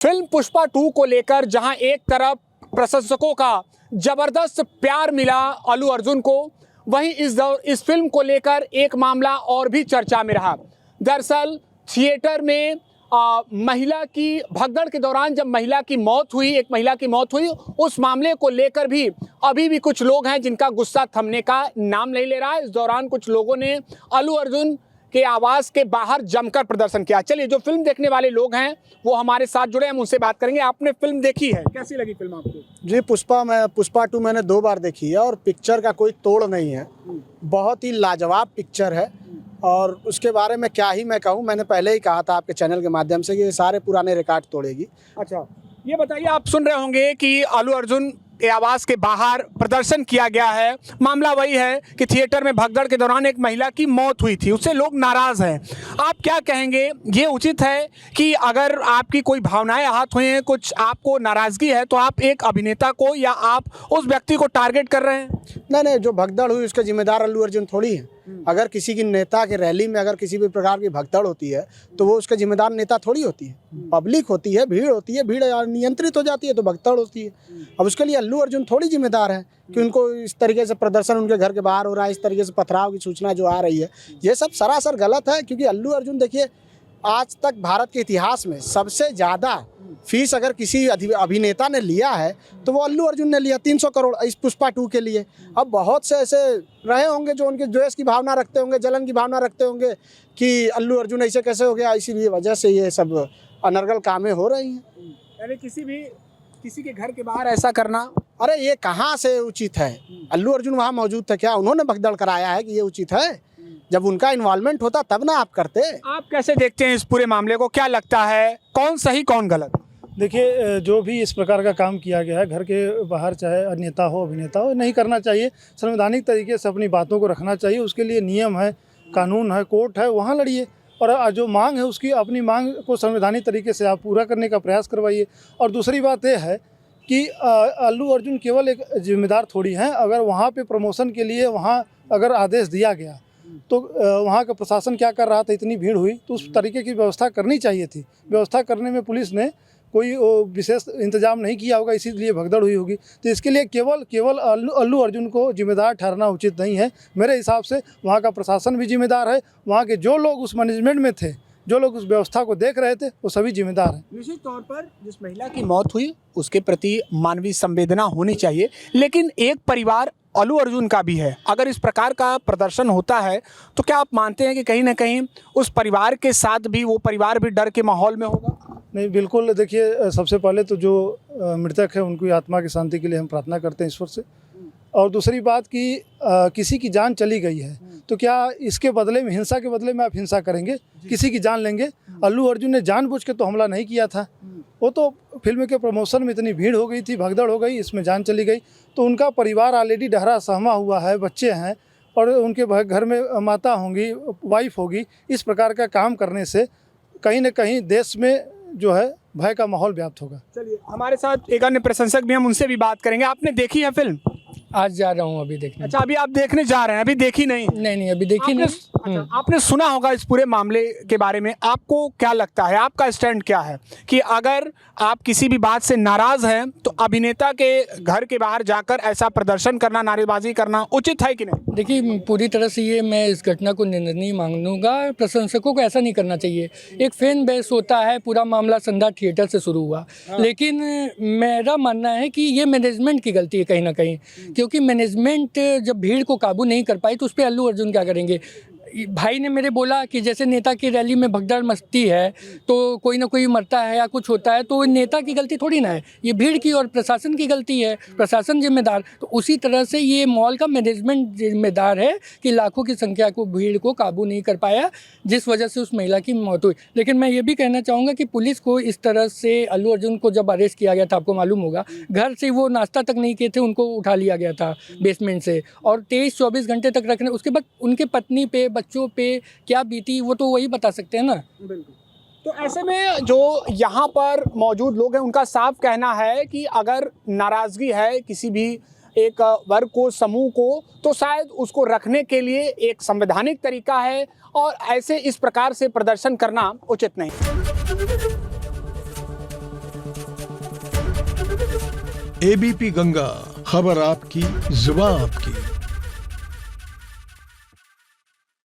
Film Pushpa 2 को लेकर जहां एक तरफ प्रशंसकों का जबरदस्त प्यार मिला अल्लू अर्जुन को, वहीं इस फिल्म को लेकर एक मामला और भी चर्चा में रहा। दरअसल थिएटर में महिला की भगदड़ के दौरान जब एक महिला की मौत हुई, उस मामले को लेकर भी अभी भी कुछ लोग हैं जिनका गुस्सा थमने का नाम नहीं ले रहा है। इस दौरान कुछ लोगों ने अल्लू अर्जुन के आवास के बाहर जमकर प्रदर्शन किया। चलिए, जो फिल्म देखने वाले लोग हैं वो हमारे साथ जुड़े, हम उनसे बात करेंगे। आपने फिल्म देखी है, कैसी लगी फिल्म आपको? जी, पुष्पा 2 मैंने 2 बार देखी है और पिक्चर का कोई तोड़ नहीं है। बहुत ही लाजवाब पिक्चर है और उसके बारे में क्या ही मैं कहूँ। मैंने पहले ही कहा था आपके चैनल के माध्यम से कि ये सारे पुराने रिकॉर्ड तोड़ेगी। अच्छा, ये बताइए, आप सुन रहे होंगे कि अल्लू अर्जुन के आवास के बाहर प्रदर्शन किया गया है। मामला वही है कि थिएटर में भगदड़ के दौरान एक महिला की मौत हुई थी, उससे लोग नाराज हैं। आप क्या कहेंगे, ये उचित है कि अगर आपकी कोई भावनाएं आहत हुई हैं, कुछ आपको नाराजगी है, तो आप एक अभिनेता को या आप उस व्यक्ति को टारगेट कर रहे हैं? नहीं, जो भगदड़ हुई उसका जिम्मेदार अल्लू अर्जुन थोड़ी है। अगर किसी की नेता के रैली में अगर किसी भी प्रकार की भगदड़ होती है तो वो उसका जिम्मेदार नेता थोड़ी होती है। पब्लिक होती है, भीड़ होती है, भीड़ नियंत्रित हो जाती है तो भगदड़ होती है। अब उसके लिए अल्लू अर्जुन थोड़ी जिम्मेदार है कि उनको इस तरीके से प्रदर्शन उनके घर के बाहर हो रहा है, इस तरीके से पथराव की सूचना जो आ रही है, ये सब सरासर गलत है। क्योंकि अल्लू अर्जुन देखिए, आज तक भारत के इतिहास में सबसे ज़्यादा फीस अगर किसी अभिनेता ने लिया है तो वो अल्लू अर्जुन ने लिया, 300 करोड़ इस पुष्पा 2 के लिए। अब बहुत से ऐसे रहे होंगे जो उनके द्वेष की भावना रखते होंगे, जलन की भावना रखते होंगे कि अल्लू अर्जुन ऐसे कैसे हो गया, इसी वजह से ये सब अनर्गल कामें हो रही हैं। यानी किसी के घर के बाहर ऐसा करना, अरे ये कहाँ से उचित है? अल्लू अर्जुन वहाँ मौजूद थे, क्या उन्होंने भगदड़ कराया है कि ये उचित है? जब उनका इन्वॉल्वमेंट होता तब ना आप करते। आप कैसे देखते हैं इस पूरे मामले को? क्या लगता है, कौन सही कौन गलत? देखिए, जो भी इस प्रकार का काम किया गया है घर के बाहर, चाहे नेता हो अभिनेता हो, नहीं करना चाहिए। संवैधानिक तरीके से अपनी बातों को रखना चाहिए। उसके लिए नियम है, कानून है, कोर्ट है, वहाँ लड़िए। और जो मांग है उसकी अपनी मांग को संवैधानिक तरीके से आप पूरा करने का प्रयास करवाइए। और दूसरी बात यह है कि अल्लू अर्जुन केवल एक जिम्मेदार थोड़ी हैं। अगर वहाँ पे प्रमोशन के लिए वहाँ अगर आदेश दिया गया तो वहाँ का प्रशासन क्या कर रहा था, इतनी भीड़ हुई तो उस तरीके की व्यवस्था करनी चाहिए थी। व्यवस्था करने में पुलिस ने कोई विशेष इंतजाम नहीं किया होगा, इसीलिए भगदड़ हुई होगी। तो इसके लिए केवल अल्लू अर्जुन को जिम्मेदार ठहराना उचित नहीं है। मेरे हिसाब से वहाँ का प्रशासन भी जिम्मेदार है, वहाँ के जो लोग उस मैनेजमेंट में थे, जो लोग उस व्यवस्था को देख रहे थे, वो सभी जिम्मेदार हैं। निश्चित तौर पर जिस महिला की मौत हुई उसके प्रति मानवीय संवेदना होनी चाहिए, लेकिन एक परिवार अल्लू अर्जुन का भी है। अगर इस प्रकार का प्रदर्शन होता है तो क्या आप मानते हैं कि कहीं ना कहीं उस परिवार के साथ भी वो परिवार भी डर के माहौल में होगा? नहीं, बिल्कुल। देखिए, सबसे पहले तो जो मृतक है उनकी आत्मा की शांति के लिए हम प्रार्थना करते हैं ईश्वर से। और दूसरी बात कि किसी की जान चली गई है तो क्या इसके बदले में, हिंसा के बदले में आप हिंसा करेंगे, किसी की जान लेंगे? अल्लू अर्जुन ने जानबूझ के तो हमला नहीं किया था। वो तो फिल्म के प्रमोशन में इतनी भीड़ हो गई थी, भगदड़ हो गई, इसमें जान चली गई। तो उनका परिवार ऑलरेडी डरा सहमा हुआ है, बच्चे हैं और उनके घर में माता होंगी, वाइफ होगी। इस प्रकार का काम करने से कहीं ना कहीं देश में जो है भय का माहौल व्याप्त होगा। चलिए, हमारे साथ एक अन्य प्रशंसक भी, हम उनसे भी बात करेंगे। आपने देखी है फिल्म? आज जा रहा हूँ अभी देखने। अच्छा, अभी आप देखने जा रहे हैं, अभी देखी नहीं? नहीं, अभी देखी नहीं। अच्छा, आपने सुना होगा इस पूरे मामले के बारे में। आपको क्या लगता है, आपका स्टैंड क्या है कि अगर आप किसी भी बात से नाराज हैं तो अभिनेता के घर के बाहर जाकर ऐसा प्रदर्शन करना, नारेबाजी करना उचित है कि नहीं? देखिए, पूरी तरह से ये मैं इस घटना को निंदनीय मानूंगा। प्रशंसकों को ऐसा नहीं करना चाहिए। एक फैन बेस होता है, पूरा मामला संध्या थिएटर से शुरू हुआ। लेकिन मेरा मानना है कि ये मैनेजमेंट की गलती है कहीं ना कहीं, क्योंकि मैनेजमेंट जब भीड़ को काबू नहीं कर पाई तो उस पर अल्लू अर्जुन क्या करेंगे? भाई ने मेरे बोला कि जैसे नेता की रैली में भगदड़ मचती है तो कोई ना कोई मरता है या कुछ होता है, तो नेता की गलती थोड़ी ना है, ये भीड़ की और प्रशासन की गलती है। प्रशासन जिम्मेदार। तो उसी तरह से ये मॉल का मैनेजमेंट जिम्मेदार है कि लाखों की संख्या को, भीड़ को काबू नहीं कर पाया, जिस वजह से उस महिला की मौत हुई। लेकिन मैं ये भी कहना चाहूँगा कि पुलिस को इस तरह से, अल्लू अर्जुन को जब अरेस्ट किया गया था, आपको मालूम होगा, घर से वो नाश्ता तक नहीं किए थे, उनको उठा लिया गया था बेसमेंट से और 23-24 घंटे तक रखने। उसके बाद उनके पत्नी पे, बच्चों पे क्या बीती वो तो वही बता सकते हैं ना। बिल्कुल। तो ऐसे में जो यहाँ पर मौजूद लोग हैं उनका साफ कहना है कि अगर नाराजगी है किसी भी एक वर्ग को, समूह को, तो शायद उसको रखने के लिए एक संवैधानिक तरीका है और ऐसे इस प्रकार से प्रदर्शन करना उचित नहीं। एबीपी गंगा, खबर आपकी, जुबान आपकी।